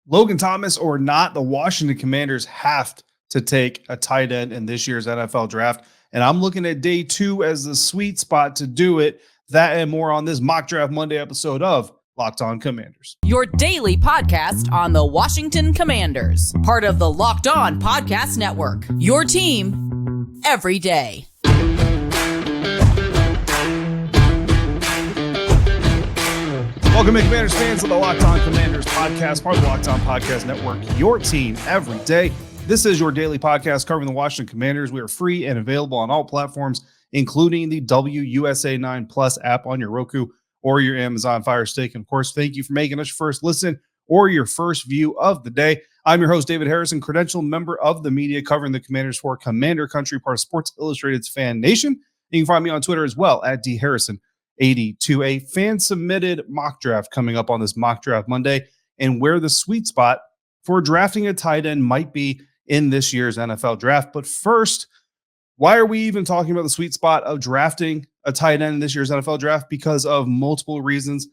Logan Thomas or not, the Washington Commanders have to take a tight end in this year's NFL draft. And I'm looking at day 2 as the sweet spot to do it. That and more on this Mock Draft Monday episode of Locked On Commanders. Your daily podcast on the Washington Commanders. Part of the Locked On Podcast Network. Your team every day. Welcome in, Commanders fans, to the Locked On Commanders podcast, part of the Locked On Podcast Network, your team every day. This is your daily podcast covering the Washington Commanders. We are free and available on all platforms, including the WUSA 9 Plus app on your Roku or your Amazon Fire Stick. And of course, thank you for making us your first listen or your first view of the day. I'm your host, David Harrison, credentialed member of the media covering the Commanders for Commander Country, part of Sports Illustrated's Fan Nation. You can find me on Twitter as well at DHarrison82. A fan-submitted mock draft coming up on this Mock Draft Monday, and where the sweet spot for drafting a tight end might be in this year's NFL draft. But first, why are we even talking about the sweet spot of drafting a tight end in this year's NFL draft? Because of multiple reasons.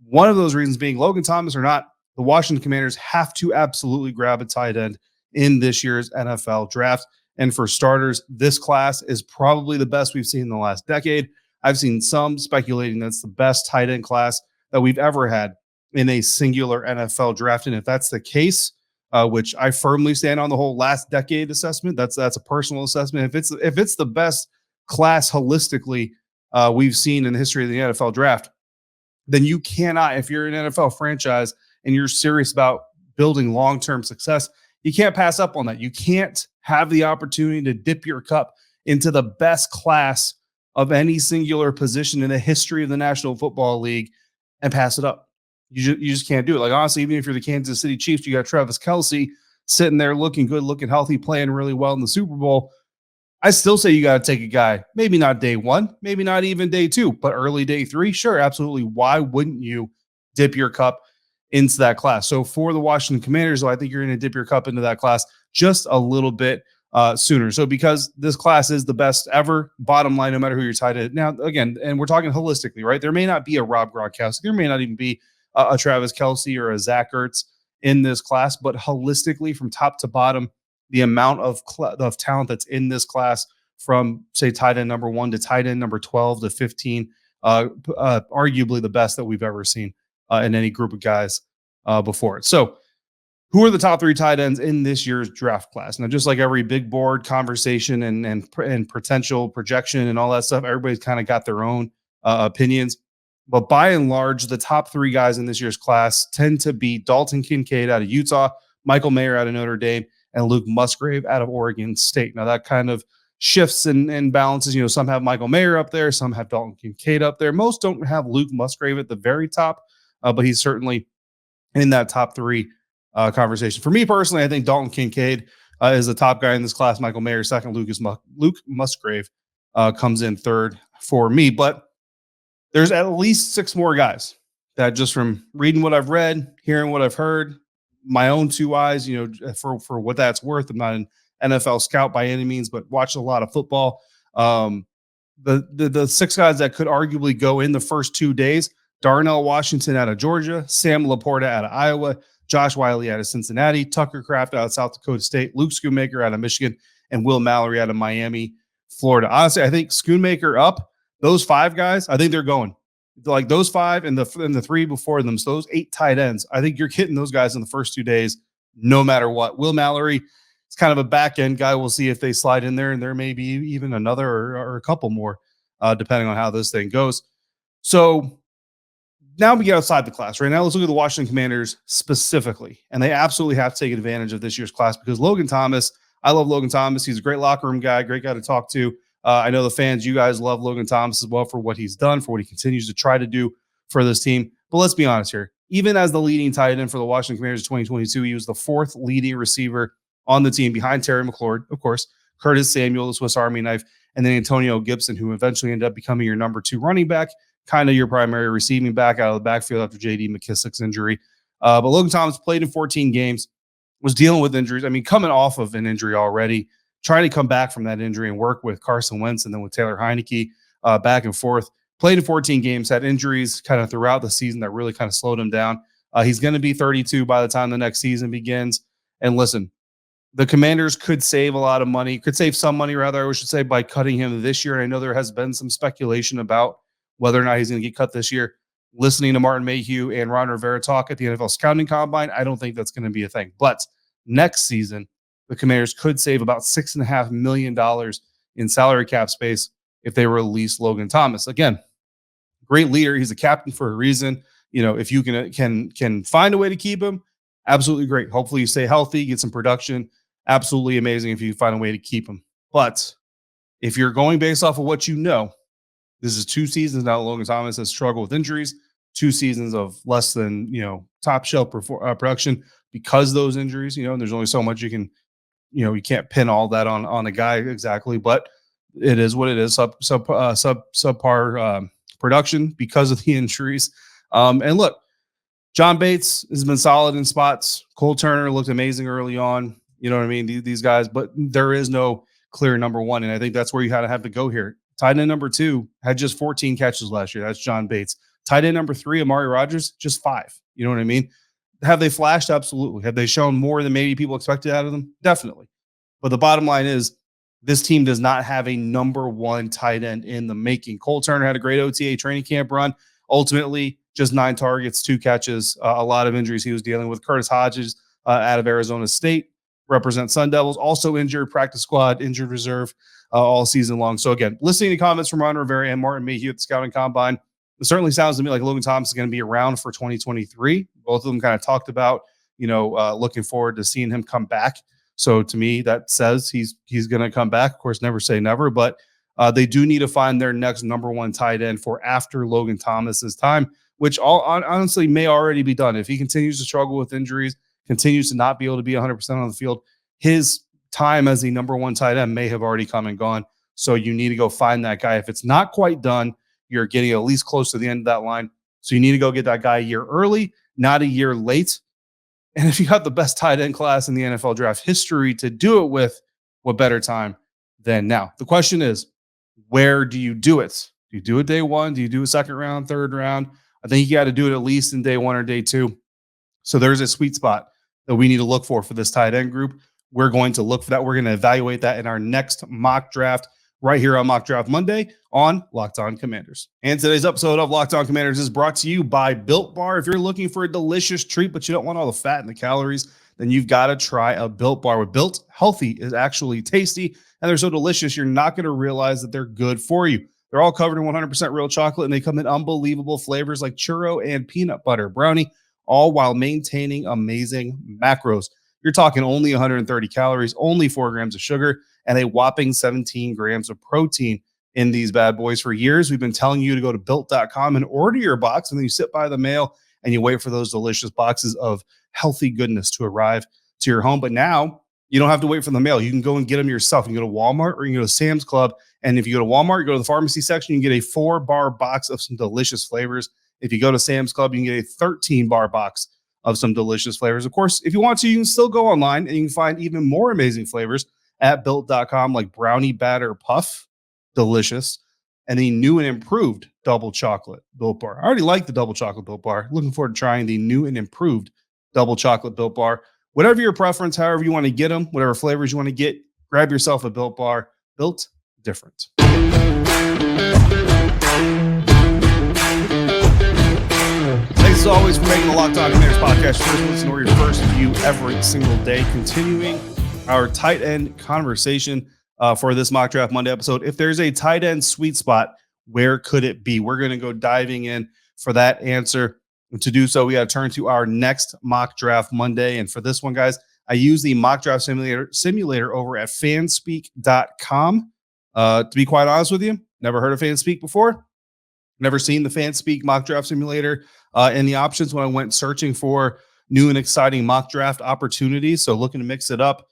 One of those reasons being Logan Thomas or not, the Washington Commanders have to absolutely grab a tight end in this year's NFL draft. And for starters, this class is probably the best we've seen in the last decade. I've seen some speculating that's the best tight end class that we've ever had in a singular NFL draft. And if that's the case, which I firmly stand on the whole last decade assessment, that's a personal assessment. If it's the best class holistically we've seen in the history of the NFL draft, then you cannot, if you're an NFL franchise and you're serious about building long-term success, you can't pass up on that. You can't have the opportunity to dip your cup into the best class of any singular position in the history of the National Football League and pass it up. You just can't do it. Like, honestly, even if you're the Kansas City Chiefs, you got Travis Kelce sitting there looking good, looking healthy, playing really well in the Super Bowl. I still say you got to take a guy, maybe not day 1, maybe not even day 2, but early day 3. Sure, absolutely. Why wouldn't you dip your cup into that class? So for the Washington Commanders, though, I think you're going to dip your cup into that class just a little bit sooner. So because this class is the best ever, bottom line, no matter who you're tied to. Now, again, and we're talking holistically, right? There may not be a Rob Gronkowski. There may not even be a Travis Kelce or a Zach Ertz in this class, but holistically from top to bottom, the amount of talent that's in this class from, say, tight end number 1 to tight end number 12 to 15, arguably the best that we've ever seen in any group of guys before it. So who are the top 3 tight ends in this year's draft class? Now, just like every big board conversation and potential projection and all that stuff, everybody's kind of got their own opinions. But by and large, the top 3 guys in this year's class tend to be Dalton Kincaid out of Utah, Michael Mayer out of Notre Dame, and Luke Musgrave out of Oregon State. Now, that kind of shifts and balances. You know, some have Michael Mayer up there, some have Dalton Kincaid up there. Most don't have Luke Musgrave at the very top, but he's certainly in that top 3 conversation. For me personally, I think Dalton Kincaid is the top guy in this class. Michael Mayer second. Luke Musgrave comes in third for me. But there's at least 6 more guys that, just from reading what I've read, hearing what I've heard, my own 2 eyes, you know, for what that's worth. I'm not an NFL scout by any means, but watch a lot of football. The 6 guys that could arguably go in the first 2 days: Darnell Washington out of Georgia, Sam Laporta out of Iowa, Josh Wiley out of Cincinnati, Tucker Kraft out of South Dakota State, Luke Schoonmaker out of Michigan, and Will Mallory out of Miami, Florida. Honestly, I think Schoonmaker up, those 5 guys, I think they're going. Like those 5 and the 3 before them, so those 8 tight ends, I think you're getting those guys in the first 2 days, no matter what. Will Mallory is kind of a back-end guy. We'll see if they slide in there, and there may be even another or a couple more, depending on how this thing goes. So now we get outside the class. Right now, let's look at the Washington Commanders specifically, and they absolutely have to take advantage of this year's class because Logan Thomas, I love Logan Thomas. He's a great locker room guy, great guy to talk to. I know the fans, you guys love Logan Thomas as well for what he's done, for what he continues to try to do for this team. But let's be honest here. Even as the leading tight end for the Washington Commanders in 2022, he was the 4th leading receiver on the team behind Terry McLaurin, of course, Curtis Samuel, the Swiss Army knife, and then Antonio Gibson, who eventually ended up becoming your number 2 running back, kind of your primary receiving back out of the backfield after J.D. McKissick's injury. But Logan Thomas played in 14 games, was dealing with injuries. I mean, coming off of an injury already, trying to come back from that injury and work with Carson Wentz and then with Taylor Heineke back and forth. Played in 14 games, had injuries kind of throughout the season that really kind of slowed him down. He's going to be 32 by the time the next season begins. And listen, the Commanders could save a lot of money, could save some money, rather, I should say, by cutting him this year. And I know there has been some speculation about whether or not he's going to get cut this year. Listening to Martin Mayhew and Ron Rivera talk at the NFL Scouting Combine, I don't think that's going to be a thing. But next season, the Commanders could save about $6.5 million in salary cap space if they release Logan Thomas. Again, great leader. He's a captain for a reason. If you can find a way to keep him, absolutely great. Hopefully you stay healthy, get some production. Absolutely amazing if you find a way to keep him. But if you're going based off of what you know, this is 2 seasons now. Logan Thomas has struggled with injuries, 2 seasons of less than, top shelf production because of those injuries, and there's only so much you can, you can't pin all that on a guy exactly, but it is what it is. Subpar production because of the injuries. And look, John Bates has been solid in spots. Cole Turner looked amazing early on. You know what I mean? These guys, but there is no clear number one. And I think that's where you have to go here. Tight end number 2 had just 14 catches last year. That's John Bates. Tight end number 3, Amari Rodgers, just 5. You know what I mean? Have they flashed? Absolutely. Have they shown more than maybe people expected out of them? Definitely. But the bottom line is this team does not have a number 1 tight end in the making. Cole Turner had a great OTA training camp run. Ultimately, just 9 targets, 2 catches, a lot of injuries he was dealing with. Curtis Hodges out of Arizona State, represent Sun Devils, also injured, practice squad, injured reserve all season long. So again, listening to comments from Ron Rivera and Martin Mayhew at the Scouting Combine, it certainly sounds to me like Logan Thomas is going to be around for 2023. Both of them kind of talked about, looking forward to seeing him come back. So to me, that says he's going to come back. Of course, never say never, but they do need to find their next number 1 tight end for after Logan Thomas's time, which honestly may already be done. If he continues to struggle with injuries, continues to not be able to be 100% on the field, his time as the number 1 tight end may have already come and gone. So you need to go find that guy. If it's not quite done, you're getting at least close to the end of that line. So you need to go get that guy a year early, not a year late. And if you got the best tight end class in the NFL draft history to do it with, what better time than now? The question is, where do you do it? Do you do it day 1? Do you do a second round, third round? I think you got to do it at least in day 1 or day 2. So there's a sweet spot that we need to look for this tight end group. We're going to look for that. We're going to evaluate that in our next mock draft right here on Mock Draft Monday on Locked On Commanders. And today's episode of Locked On Commanders is brought to you by Built Bar. If you're looking for a delicious treat, but you don't want all the fat and the calories, then you've got to try a Built Bar. With Built, healthy is actually tasty, and they're so delicious, you're not going to realize that they're good for you. They're all covered in 100% real chocolate, and they come in unbelievable flavors like churro and peanut butter brownie, all while maintaining amazing macros. You're talking only 130 calories, only 4 grams of sugar, and a whopping 17 grams of protein in these bad boys. For years, we've been telling you to go to Built.com and order your box, and then you sit by the mail and you wait for those delicious boxes of healthy goodness to arrive to your home. But now you don't have to wait for the mail. You can go and get them yourself. You can go to Walmart or you can go to Sam's Club. And if you go to Walmart, you go to the pharmacy section, you can get a 4-bar box of some delicious flavors. If you go to Sam's Club, you can get a 13-bar box of some delicious flavors. Of course, if you want to, you can still go online and you can find even more amazing flavors at Built.com, like brownie batter puff, delicious, and the new and improved double chocolate Built Bar. I already like the double chocolate Built Bar. Looking forward to trying the new and improved double chocolate Built Bar. Whatever your preference, however you want to get them, whatever flavors you want to get, grab yourself a Built Bar. Built different. Thanks as always for making the Locked On Commanders podcast first listen or your first view every single day. Continuing our tight end conversation for this Mock Draft Monday episode. If there's a tight end sweet spot, where could it be? We're going to go diving in for that answer. And to do so, we got to turn to our next Mock Draft Monday. And for this one, guys, I use the Mock Draft simulator over at fanspeak.com. To be quite honest with you, never heard of Fanspeak before. Never seen the Fanspeak Mock Draft Simulator and the options when I went searching for new and exciting mock draft opportunities. So looking to mix it up.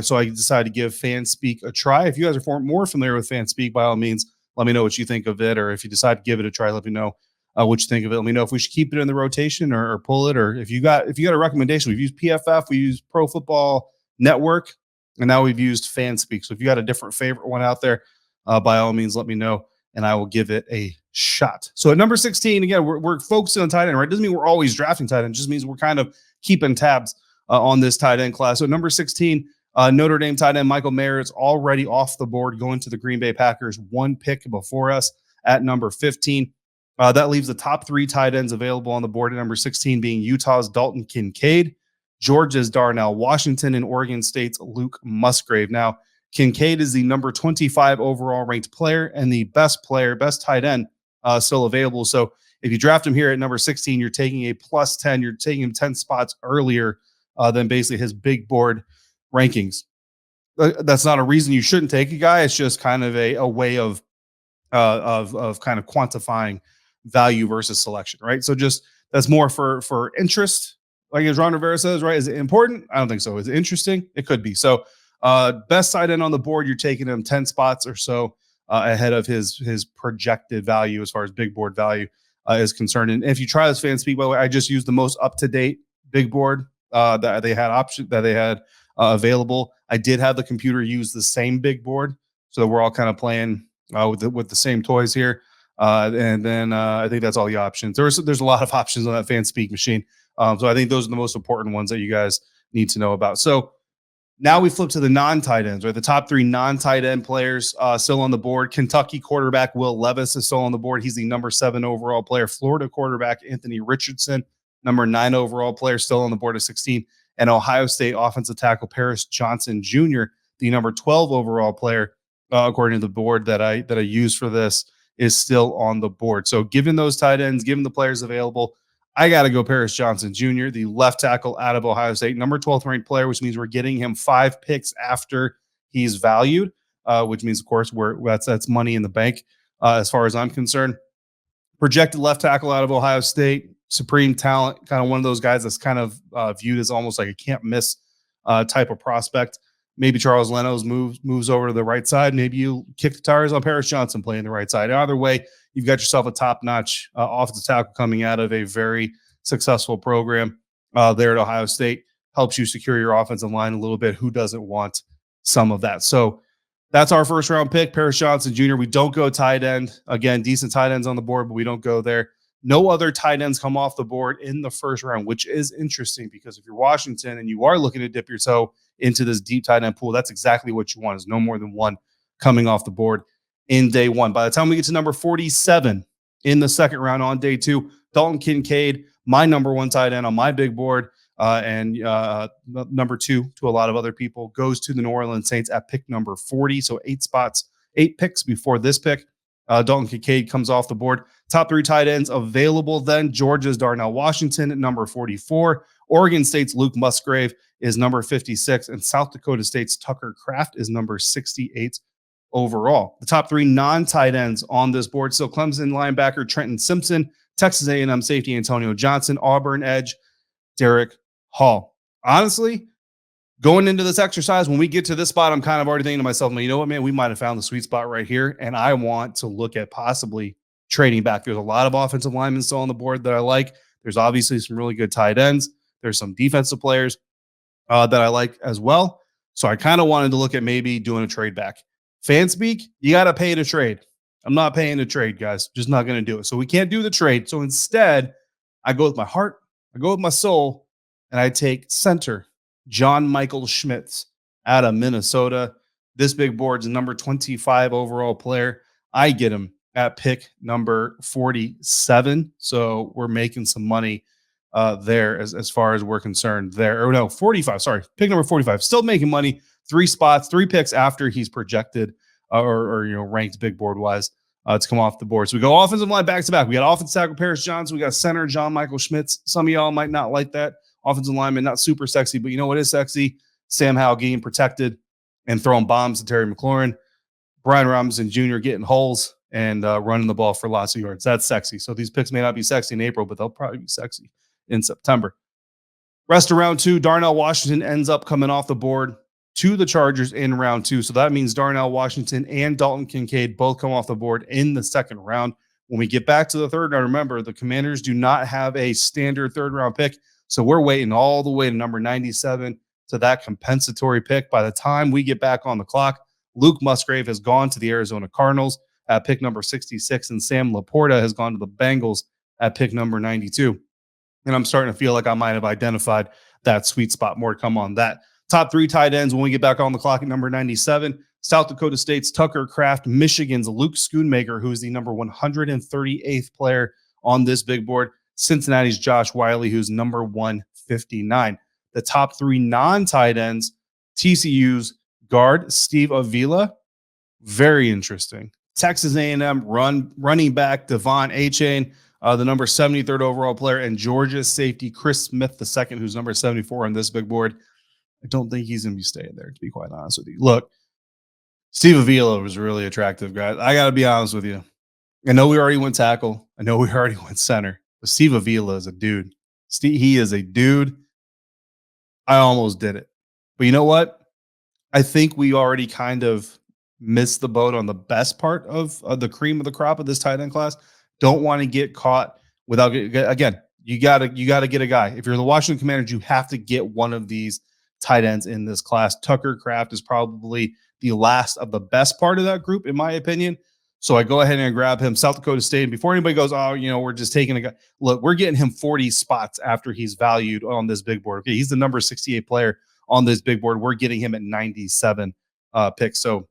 So I decided to give Fanspeak a try. If you guys are more familiar with Fanspeak, by all means, let me know what you think of it. Or if you decide to give it a try, let me know what you think of it. Let me know if we should keep it in the rotation or pull it. Or if you got a recommendation. We've used PFF, we used Pro Football Network, and now we've used Fanspeak. So if you got a different favorite one out there, by all means, let me know, and I will give it a shot. So at number 16, again, we're focusing on tight end, right? Doesn't mean we're always drafting tight end. It just means we're kind of keeping tabs on this tight end class. So at number 16, Notre Dame tight end Michael Mayer is already off the board, going to the Green Bay Packers, one pick before us at number 15. That leaves the top 3 tight ends available on the board at number 16 being Utah's Dalton Kincaid, Georgia's Darnell Washington, and Oregon State's Luke Musgrave. Now, Kincaid is the number 25 overall ranked player and the best tight end still available. So if you draft him here at number 16, you're taking a plus 10. You're taking him 10 spots earlier than basically his big board rankings. That's not a reason you shouldn't take a guy. It's just kind of a way of kind of quantifying value versus selection, right? So just that's more for interest. Like as Ron Rivera says, right? Is it important? I don't think so. Is it interesting? It could be. So best tight end on the board, you're taking him 10 spots or so ahead of his projected value as far as big board value is concerned. And if you try this fan speak, by the way, I just used the most up-to-date big board that they had available. I did have the computer use the same big board, so we're all kind of playing with the same toys here. And then I think that's all the options. There's a lot of options on that fan speak machine. So I think those are the most important ones that you guys need to know about. So now we flip to the non-tight ends, right? The top 3 non-tight end players still on the board. Kentucky quarterback Will Levis is still on the board. He's the number 7 overall player. Florida quarterback Anthony Richardson, number 9 overall player, still on the board at 16. And Ohio State offensive tackle Paris Johnson Jr., the number 12 overall player, according to the board that I used for this, is still on the board. So given those tight ends, given the players available, I got to go Paris Johnson Jr., the left tackle out of Ohio State, number 12th ranked player, which means we're getting him 5 picks after he's valued, which means, of course, that's money in the bank as far as I'm concerned. Projected left tackle out of Ohio State, supreme talent, kind of one of those guys that's kind of viewed as almost like a can't miss type of prospect. Maybe Charles Leno's moves over to the right side. Maybe you kick the tires on Paris Johnson playing the right side. Either way, you've got yourself a top-notch offensive tackle coming out of a very successful program there at Ohio State. Helps you secure your offensive line a little bit. Who doesn't want some of that? So that's our first-round pick, Paris Johnson Jr. We don't go tight end. Again, decent tight ends on the board, but we don't go there. No other tight ends come off the board in the first round, which is interesting because if you're Washington and you are looking to dip your toe into this deep tight end pool, that's exactly what you want, is no more than one coming off the board in day one. By the time we get to number 47 in the second round on day 2, Dalton Kincaid, my number 1 tight end on my big board, and number 2 to a lot of other people, goes to the New Orleans Saints at pick number 40. So 8 picks before this pick. Dalton Kincaid comes off the board. Top 3 tight ends available then. Georgia's Darnell Washington at number 44. Oregon State's Luke Musgrave is number 56. And South Dakota State's Tucker Kraft is number 68 overall. The top 3 non-tight ends on this board. So Clemson linebacker Trenton Simpson, Texas A&M safety Antonio Johnson, Auburn edge Derek Hall. Honestly, going into this exercise, when we get to this spot, I'm kind of already thinking to myself, you know what, man, we might have found the sweet spot right here. And I want to look at possibly trading back. There's a lot of offensive linemen still on the board that I like. There's obviously some really good tight ends. There's some defensive players that I like as well. So I kind of wanted to look at maybe doing a trade back. Fan speak, you got to pay to trade. I'm not paying to trade, guys. Just not going to do it. So we can't do the trade. So instead, I go with my heart. I go with my soul. And I take center John Michael Schmitz out of Minnesota. This big board's number 25 overall player. I get him at pick number 47. So we're making some money there as far as we're concerned there. Or no, 45. Sorry, pick number 45. Still making money. 3 spots, 3 picks after he's projected or ranked big board wise to come off the board. So we go offensive line back to back. We got offensive tackle Paris Johnson. We got center John Michael Schmitz. Some of y'all might not like that. Offensive lineman, not super sexy, but you know what is sexy? Sam Howell getting protected and throwing bombs to Terry McLaurin. Brian Robinson Jr. getting holes and running the ball for lots of yards. That's sexy. So these picks may not be sexy in April, but they'll probably be sexy in September. Rest of round 2, Darnell Washington ends up coming off the board to the Chargers in round 2. So that means Darnell Washington and Dalton Kincaid both come off the board in the second round. When we get back to the third round, remember, the Commanders do not have a standard third round pick. So we're waiting all the way to number 97 to that compensatory pick. By the time we get back on the clock, Luke Musgrave has gone to the Arizona Cardinals. at pick number 66, and Sam Laporta has gone to the Bengals at pick number 92. And I'm starting to feel like I might have identified that sweet spot. More to come on that. Top 3 tight ends when we get back on the clock at number 97. South Dakota State's Tucker Kraft, Michigan's Luke Schoonmaker, who is the number 138th player on this big board. Cincinnati's Josh Wiley, who's number 159. The top 3 non-tight ends, TCU's guard Steve Avila, very interesting. Texas A&M running back Devon Achane, the number 73rd overall player, and Georgia's safety Chris Smith II, who's number 74 on this big board. I don't think he's going to be staying there, to be quite honest with you. Look, Steve Avila was really attractive, guys. I got to be honest with you. I know we already went tackle. I know we already went center. But Steve Avila is a dude. He is a dude. I almost did it. But you know what? I think we already kind of missed the boat on the best part of the cream of the crop of this tight end class. Don't want to get caught without, again, you got to get a guy. If you're the Washington Commanders, you have to get one of these tight ends in this class. Tucker Kraft is probably the last of the best part of that group, in my opinion. So I go ahead and grab him. South Dakota State. And before anybody goes, oh, we're just taking a guy. Look, we're getting him 40 spots after he's valued on this big board. Okay, he's the number 68 player on this big board. We're getting him at 97 picks. So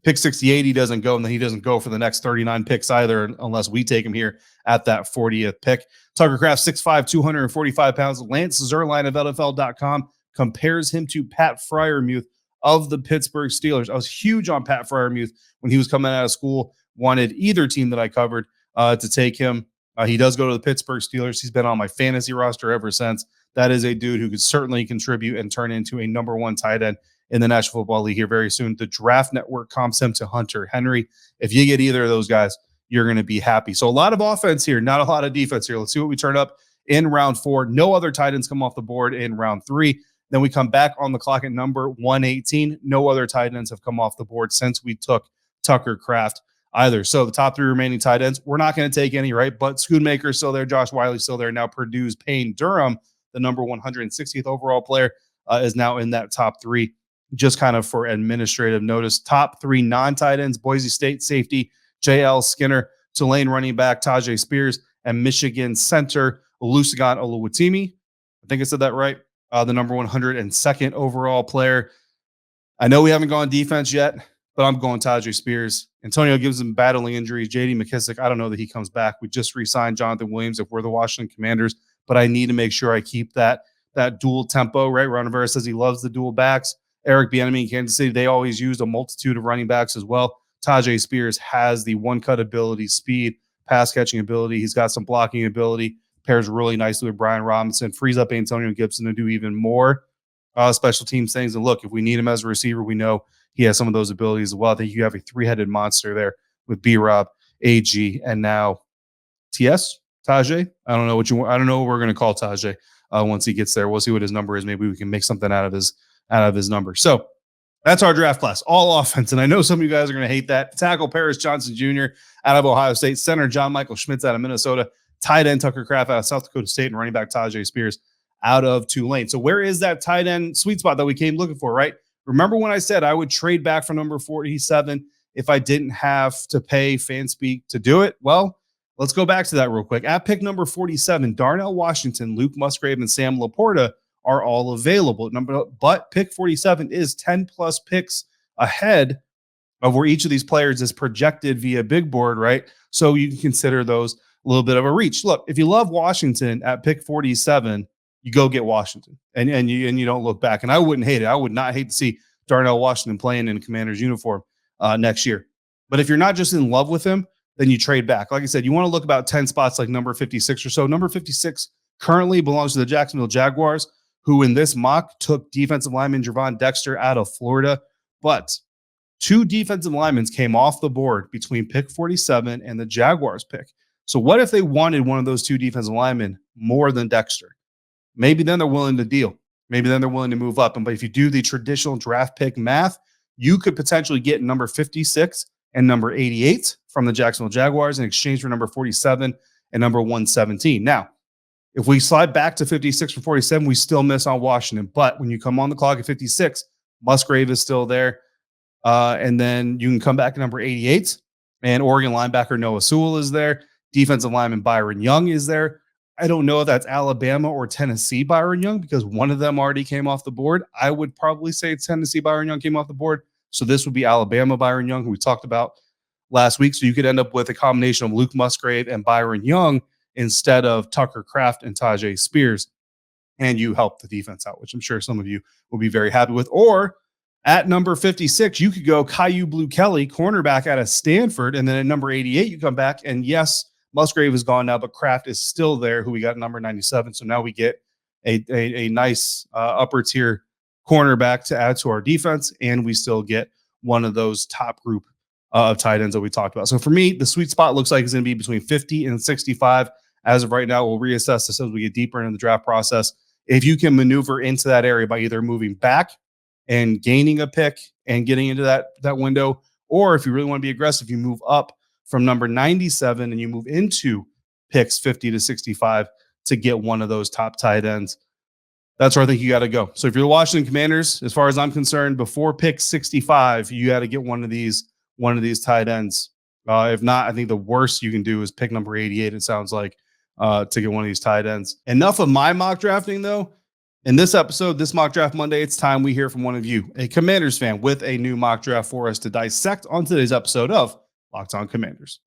pick 68, he doesn't go, and then he doesn't go for the next 39 picks either, unless we take him here at that 40th pick. Tucker Kraft, 6'5", 245 pounds. Lance Zierlein of NFL.com compares him to Pat Freiermuth of the Pittsburgh Steelers. I was huge on Pat Freiermuth when he was coming out of school. Wanted either team that I covered to take him. He does go to the Pittsburgh Steelers. He's been on my fantasy roster ever since. That is a dude who could certainly contribute and turn into a number 1 tight end in the National Football League here very soon. The Draft Network comps him to Hunter Henry. If you get either of those guys, you're going to be happy. So a lot of offense here, not a lot of defense here. Let's see what we turn up in round 4. No other tight ends come off the board in round 3. Then we come back on the clock at number 118. No other tight ends have come off the board since we took Tucker Kraft either. So the top 3 remaining tight ends, we're not going to take any, right? But Schoonmaker's still there. Josh Wiley's still there. Now Purdue's Payne Durham, the number 160th overall player, is now in that top 3. Just kind of for administrative notice. Top 3 non-tight ends, Boise State safety J.L. Skinner, Tulane running back Tajay Spears, and Michigan center Olusegun Oluwatimi. I think I said that right. The number 102nd overall player. I know we haven't gone defense yet, but I'm going Tajay Spears. Antonio Gibson battling injuries. J.D. McKissick, I don't know that he comes back. We just re-signed Jonathan Williams if we're the Washington Commanders, but I need to make sure I keep that dual tempo, right? Ron Rivera says he loves the dual backs. Eric Bieniemy in Kansas City, they always used a multitude of running backs as well. Tajay Spears has the one-cut ability, speed, pass-catching ability. He's got some blocking ability. Pairs really nicely with Brian Robinson. Frees up Antonio Gibson to do even more special teams things. And look, if we need him as a receiver, we know he has some of those abilities as well. I think you have a 3-headed monster there with B-Rob, AG, and now TS, Tajay. I don't know what we're going to call Tajay once he gets there. We'll see what his number is. Maybe we can make something out of his number. So that's our draft class, all offense. And I know some of you guys are going to hate that. Tackle Paris Johnson Jr. out of Ohio State, center John Michael Schmitz out of Minnesota, tight end Tucker Kraft out of South Dakota State, and running back Tajay Spears out of Tulane. So where is that tight end sweet spot that we came looking for, right? Remember when I said I would trade back from number 47 if I didn't have to pay FanSpeak to do it? Well, let's go back to that real quick. At pick number 47, Darnell Washington, Luke Musgrave, and Sam Laporta are all available. But pick 47 is 10-plus picks ahead of where each of these players is projected via big board, right? So you can consider those a little bit of a reach. Look, if you love Washington at pick 47, you go get Washington, and you don't look back. And I wouldn't hate it. I would not hate to see Darnell Washington playing in a Commander's uniform next year. But if you're not just in love with him, then you trade back. Like I said, you want to look about 10 spots like number 56 or so. Number 56 currently belongs to the Jacksonville Jaguars, who in this mock took defensive lineman Javon Dexter out of Florida. But 2 defensive linemen came off the board between pick 47 and the Jaguars pick. So what if they wanted one of those 2 defensive linemen more than Dexter? Maybe then they're willing to deal. Maybe then they're willing to move up. But if you do the traditional draft pick math, you could potentially get number 56 and number 88 from the Jacksonville Jaguars in exchange for number 47 and number 117. Now, if we slide back to 56 from 47, we still miss on Washington. But when you come on the clock at 56, Musgrave is still there. And then you can come back to number 88 And Oregon linebacker Noah Sewell is there. Defensive lineman Byron Young is there. I don't know if that's Alabama or Tennessee Byron Young because one of them already came off the board. I would probably say it's Tennessee Byron Young came off the board. So this would be Alabama Byron Young, who we talked about last week. So you could end up with a combination of Luke Musgrave and Byron Young instead of Tucker Kraft and Tajay Spears. And you help the defense out, which I'm sure some of you will be very happy with. Or at number 56, you could go Caillou Blue Kelly, cornerback out of Stanford. And then at number 88, you come back. And yes, Musgrave is gone now, but Kraft is still there, who we got number 97. So now we get a nice upper tier cornerback to add to our defense. And we still get one of those top group of tight ends that we talked about. So for me, the sweet spot looks like it's going to be between 50 and 65. As of right now, we'll reassess this as we get deeper into the draft process. If you can maneuver into that area by either moving back and gaining a pick and getting into that window, or if you really want to be aggressive, you move up from number 97 and you move into picks 50 to 65 to get one of those top tight ends. That's where I think you got to go. So if you're the Washington Commanders, as far as I'm concerned, before pick 65, you got to get one of these tight ends. If not, I think the worst you can do is pick number 88, it sounds like, to get one of these tight ends. Enough of my mock drafting, though. In this episode, this Mock Draft Monday, it's time we hear from one of you, a Commanders fan, with a new mock draft for us to dissect on today's episode of Locked On Commanders.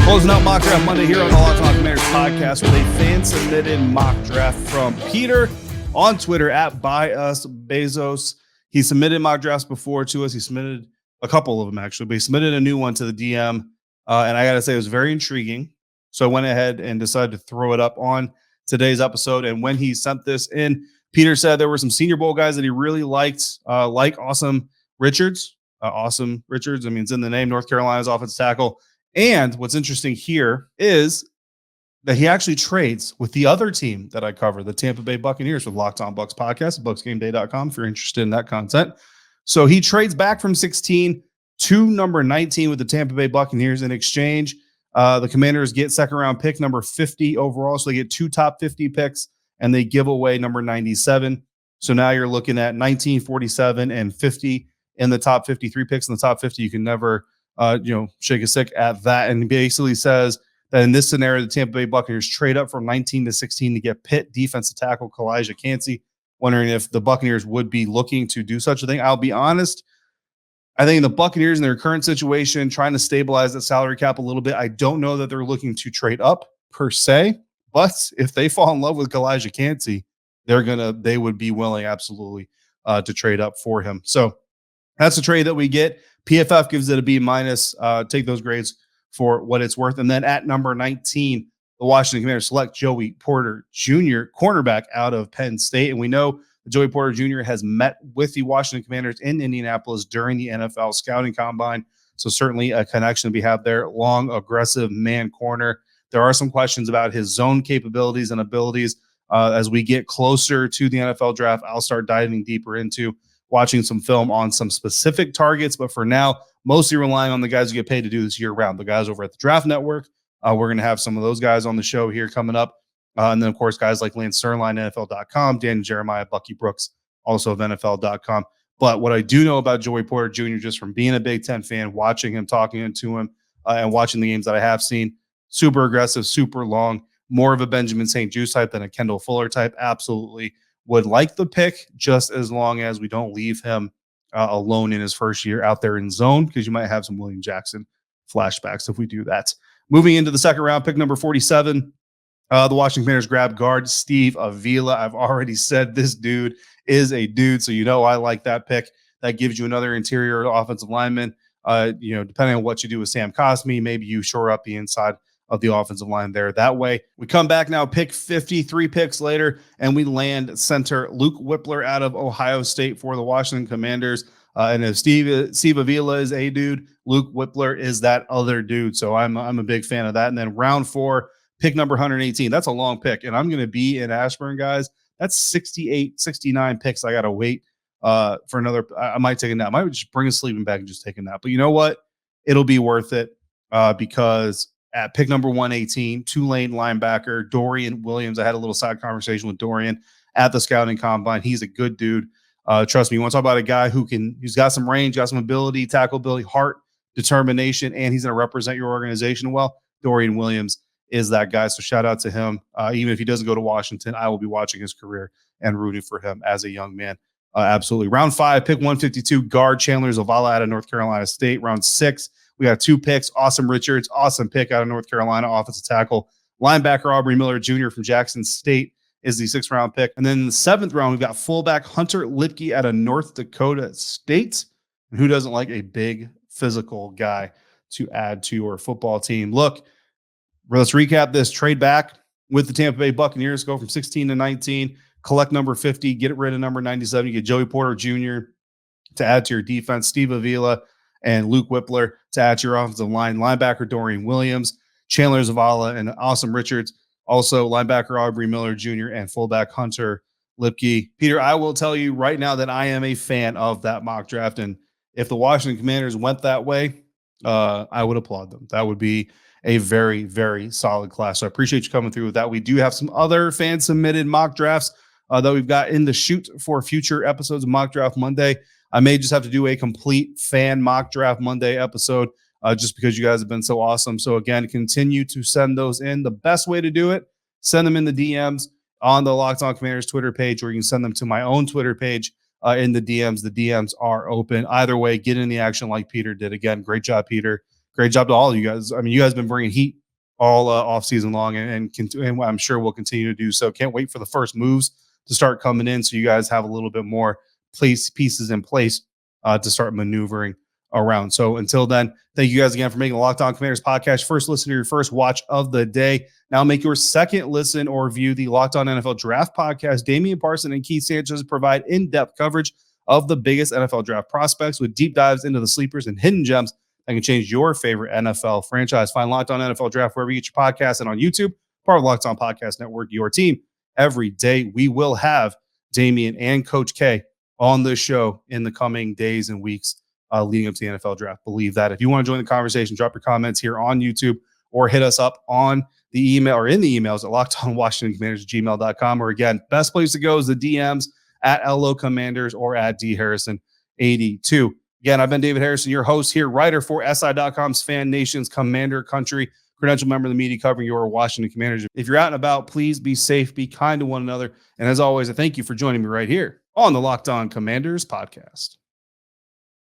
Closing out Mock Draft Monday here on the Locked On Commanders podcast with a fan-submitted mock draft from Peter on Twitter at BuyUsBezos. He submitted mock drafts before to us. He submitted a couple of them, actually, but he submitted a new one to the DM. And I got to say, it was very intriguing. So I went ahead and decided to throw it up on today's episode. And when he sent this in, Peter said there were some Senior Bowl guys that he really liked, like Awesome Richards. Awesome Richards, I mean, it's in the name, North Carolina's offensive tackle. And what's interesting here is that he actually trades with the other team that I cover, the Tampa Bay Buccaneers, with Locked On Bucs podcast, bucksgameday.com, if you're interested in that content. So he trades back from 16 to number 19 with the Tampa Bay Buccaneers. In exchange, the Commanders get second round pick number 50 overall. So they get two top 50 picks and they give away number 97. So now you're looking at 19, 47, and 50 in the top 53 picks. In the top 50, you can never, shake a stick at that. And he basically says that in this scenario, the Tampa Bay Buccaneers trade up from 19 to 16 to get Pitt defensive tackle Kalijah Cansey. Wondering if the Buccaneers would be looking to do such a thing. I'll be honest, I think the Buccaneers in their current situation, trying to stabilize that salary cap a little bit, I don't know that they're looking to trade up per se, but if they fall in love with Kalijah Cansey, they would be willing absolutely to trade up for him. So that's the trade that we get. PFF gives it a B minus. Take those grades for what it's worth. And then at number 19, the Washington Commanders select Joey Porter Jr., cornerback out of Penn State. And we know Joey Porter Jr. has met with the Washington Commanders in Indianapolis during the NFL scouting combine. So certainly a connection to be had there. Long, aggressive man corner. There are some questions about his zone capabilities and abilities. As we get closer to the NFL draft, I'll start diving deeper into watching some film on some specific targets. But for now, mostly relying on the guys who get paid to do this year round, the guys over at the Draft Network. We're going to have some of those guys on the show here coming up. And then, of course, guys like Lance Sternline, NFL.com, Dan Jeremiah, Bucky Brooks, also of NFL.com. But what I do know about Joey Porter Jr., just from being a Big Ten fan, watching him, talking to him, and watching the games that I have seen, super aggressive, super long, more of a Benjamin St. Juste type than a Kendall Fuller type. Absolutely would like the pick, just as long as we don't leave him alone in his first year out there in zone, because you might have some William Jackson flashbacks if we do that. Moving into the second round, pick number 47, the Washington Commanders grab guard Steve Avila. I've already said this dude is a dude, so I like that pick. That gives you another interior offensive lineman. Depending on what you do with Sam Cosmi, maybe you shore up the inside of the offensive line there. That way, we come back now, pick 53 picks later, and we land center Luke Wypler out of Ohio State for the Washington Commanders. And if Steve Avila is a dude, Luke Wypler is that other dude. So I'm a big fan of that. And then round 4, pick number 118. That's a long pick. And I'm going to be in Ashburn, guys. That's 68, 69 picks. I got to wait for another. I might take a nap. I might just bring a sleeping bag and just take a nap. But you know what? It'll be worth it because at pick number 118, Tulane linebacker Dorian Williams. I had a little side conversation with Dorian at the scouting combine. He's a good dude. Trust me, you want to talk about a guy who's got some range, got some ability, tackle ability, heart, determination, and he's going to represent your organization well. Dorian Williams is that guy. So shout out to him. Even if he doesn't go to Washington, I will be watching his career and rooting for him as a young man. Absolutely. Round 5, pick 152, guard Chandler Zavala out of North Carolina State. Round 6, we got 2 picks. Awesome Richards, awesome pick out of North Carolina, offensive tackle. Linebacker Aubrey Miller Jr. from Jackson State is the 6th round pick. And then in the 7th round, we've got fullback Hunter Lipke out of North Dakota State. And who doesn't like a big physical guy to add to your football team? Look, let's recap this. Trade back with the Tampa Bay Buccaneers, go from 16 to 19, collect number 50, get rid of number 97. You get Joey Porter Jr. to add to your defense, Steve Avila and Luke Wypler to add to your offensive line, linebacker Dorian Williams, Chandler Zavala, and Awesome Richards. Also, linebacker Aubrey Miller Jr. and fullback Hunter Lipke. Peter, I will tell you right now that I am a fan of that mock draft. And if the Washington Commanders went that way, I would applaud them. That would be a very, very solid class. So I appreciate you coming through with that. We do have some other fan-submitted mock drafts that we've got in the shoot for future episodes of Mock Draft Monday. I may just have to do a complete fan Mock Draft Monday episode just because you guys have been so awesome. So again, continue to send those in. The best way to do it, send them in the DMs on the Locked On Commanders Twitter page, or you can send them to my own Twitter page in the DMs. The DMs are open. Either way, get in the action like Peter did. Again, great job, Peter. Great job to all of you guys. I mean, you guys have been bringing heat all off season long, and I'm sure we'll continue to do so. Can't wait for the first moves to start coming in so you guys have a little bit more pieces in place to start maneuvering around. So until then, thank you guys again for making the Locked On Commanders podcast first listen to your first watch of the day. Now make your second listen or view the Locked On NFL Draft podcast. Damian Parson and Keith Sanchez provide in-depth coverage of the biggest NFL draft prospects with deep dives into the sleepers and hidden gems that can change your favorite NFL franchise. Find Locked On NFL Draft wherever you get your podcast and on YouTube, part of Locked On Podcast Network, your team every day. We will have Damian and Coach K on the show in the coming days and weeks leading up to the NFL draft. Believe that. If you want to join the conversation, drop your comments here on YouTube or hit us up on the email or in the emails at lockedonwashingtoncommanders@gmail.com. Or again, best place to go is the DMs at LO Commanders or at DHarrison82. Again, I've been David Harrison, your host here, writer for SI.com's Fan Nation's Commander Country, credential member of the media covering your Washington Commanders. If you're out and about, please be safe, be kind to one another. And as always, I thank you for joining me right here on the Locked On Commanders podcast.